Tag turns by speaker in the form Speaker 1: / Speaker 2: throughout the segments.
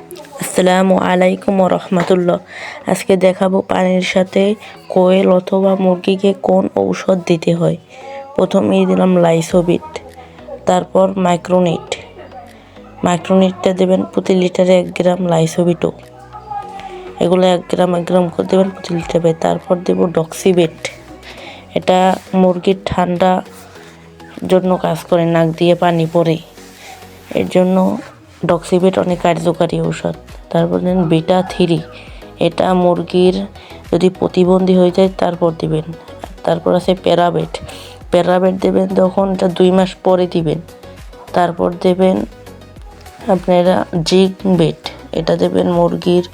Speaker 1: আসসালামু আলাইকুম রহমতুল্লাহ। আজকে দেখাবো পানির সাথে কোয়েল অথবা মুরগিকে কোন ঔষধ দিতে হয়। প্রথমেই দিলাম লাইসোবিট, তারপর মাইক্রোনিটটা দেবেন প্রতি লিটারে 1 গ্রাম, লাইসোবিটও এগুলো 1 গ্রাম করে দেবেন প্রতি লিটারে। তারপর দেব ডক্সিবেট, এটা মুরগির ঠান্ডা জন্য কাজ করে, নাক দিয়ে পানি পড়ে, এর জন্য ডক্সিবেট অনেক কার্যকারী ঔষধ। তারপর দেন বিটা 3, এটা মুরগির যদি প্রতিবন্ধী হয়ে যায় তারপর দিবেন। তারপর আছে প্যারাবেট দেবেন তখন, এটা 2 মাস পরে দিবেন। তারপর দেবেন আপনারা জিঙ্কবেট, এটা দেবেন মুরগির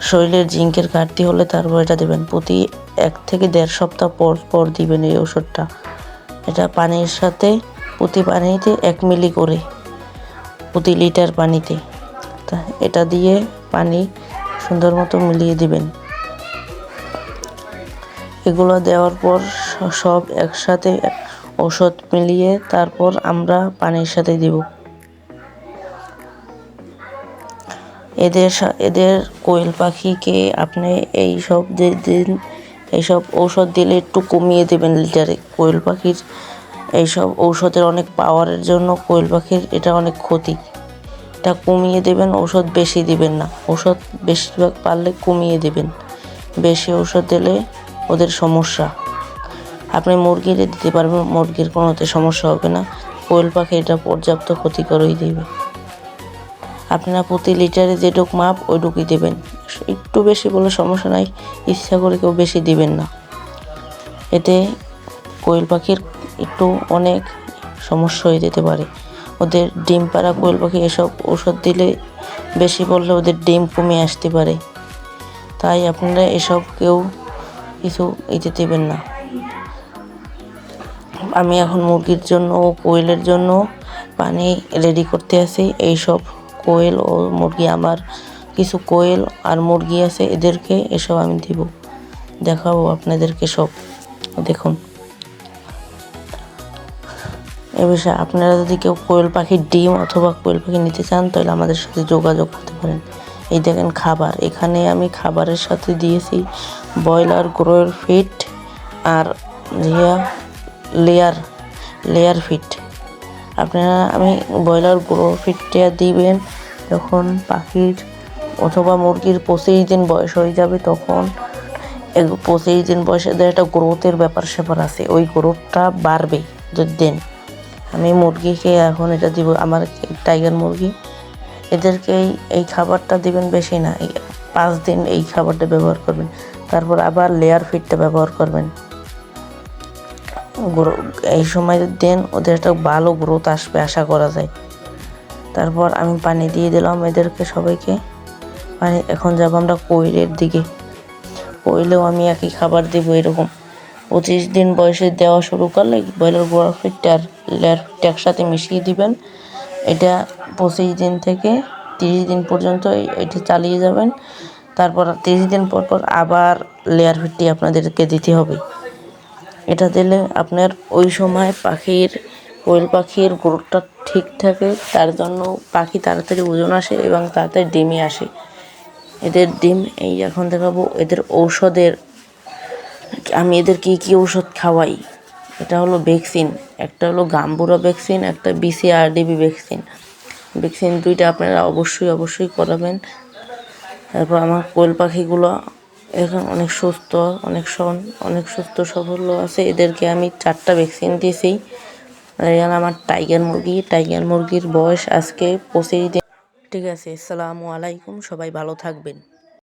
Speaker 1: শরীরের জিঙ্কের ঘাটতি হলে তারপর এটা দেবেন। প্রতি 1 থেকে 1.5 সপ্তাহ পর দিবেন এই ওষুধটা। এটা পানির সাথে প্রতি পানিতে 1 মিলি করে প্রতি লিটার পানিতে, তা এটা দিয়ে পানি সুন্দর মতো মিলিয়ে দিবেন। এগুলো দেওয়ার পর সব একসাথে ওষুধ মিলিয়ে তারপর আমরা পানির সাথে দিব। এদের কোয়েল পাখিকে আপনি এইসব ঔষধ দিলে একটু কমিয়ে দেবেন লিটারে। কোয়েল পাখির এইসব ঔষধের অনেক পাওয়ারের জন্য কোয়েল পাখির এটা অনেক ক্ষতি, এটা কমিয়ে দেবেন, ঔষধ বেশি দিবেন না। ঔষধ বেশিরভাগ পারলে কমিয়ে দেবেন, বেশি ঔষধ দিলে ওদের সমস্যা। আপনি মুরগিরে দিতে পারবেন, মুরগির কোনোতে সমস্যা হবে না, কোয়েল পাখি এটা পর্যাপ্ত ক্ষতিকরই দেবে। আপনারা প্রতি লিটারে যেটুক মাপ ওইটুকুই দেবেন, একটু বেশি বলে সমস্যা নাই, ইচ্ছা করে কেউ বেশি দিবেন না। এতে কোয়েল পাখির একটু অনেক সমস্যা হয়ে যেতে পারে। ওদের ডিম পাড়া কোয়েল পাখি এসব ওষুধ দিলে বেশি পড়লে ওদের ডিম কমে আসতে পারে, তাই আপনারা এসব কেউ কিছু দেবেন না। আমি এখন মুরগির জন্য ও কোয়েলের জন্য পানি রেডি করতে আছি। এইসব কোয়েল ও মুরগি, আমার কিছু কোয়েল আর মুরগি আছে, এদেরকে এসব আমি দিব, দেখাবো আপনাদেরকে সব। দেখুন, এ বিষয়ে আপনারা যদি কেউ কোয়েল পাখির ডিম অথবা কোয়েল পাখি নিতে চান তাহলে আমাদের সাথে যোগাযোগ করতে পারেন। এই দেখেন খাবার, এখানে আমি খাবারের সাথে দিয়েছি ব্রয়লার গ্রোয়ের ফিট আর লেয়ার ফিট। আপনারা আমি ব্রয়লার গ্রো ফিটটা দিবেন যখন পাখির অথবা মুরগির 25 দিন বয়স হয়ে যাবে, তখন 25 দিন বয়সে একটা গ্রোথের ব্যাপার আছে, ওই গ্রোথটা বাড়বে যদি দেন। আমি মুরগিকে এখন এটা দিব, আমার টাইগার মুরগি, এদেরকে এই খাবারটা দিবেন, বেশি না, 5 দিন এই খাবারটা ব্যবহার করবেন, তারপর আবার লেয়ার ফিটটা ব্যবহার করবেন। এই সময় দেন, ওদের একটা ভালো গ্রোথ আসবে আশা করা যায়। তারপর আমি পানি দিয়ে দিলাম এদেরকে সবাইকে পানি। এখন যাব আমরা কোয়েলের দিকে। কোয়েলেও আমি একই খাবার দেব, এরকম 25 দিন বয়সে দেওয়া শুরু করলে ব্রয়লার গ্রোয়ার ফিটটা আর লেয়ার ফিটটা একসাথে মিশিয়ে দিবেন। এটা 25 দিন থেকে 30 দিন পর্যন্ত এটি চালিয়ে যাবেন। তারপর 30 দিন পর আবার লেয়ার ফিটটি আপনাদেরকে দিতে হবে। এটা দিলে আপনার ওই সময় কোয়েল পাখির গ্রোথটা ঠিক থাকে, তার জন্য পাখি তাড়াতাড়ি ওজন আসে এবং তাড়াতাড়ি ডিমে আসে। এদের ডিম এই এখন দেখাবো। এদের ঔষধের আমি এদের কী ঔষধ খাওয়াই, এটা হলো ভ্যাকসিন, একটা হলো গাম্বুরা ভ্যাকসিন, একটা BCRDB ভ্যাকসিন, দুইটা আপনারা অবশ্যই করাবেন। তারপর আমার কোয়েল পাখিগুলো এখন অনেক সুস্থ সবল আছে, এদেরকে আমি 4টা ভ্যাকসিন দিয়েছি। আর আমার টাইগার মুরগির বয়স আজকে 25 দিন। ঠিক আছে, আসসালামু আলাইকুম, সবাই ভালো থাকবেন।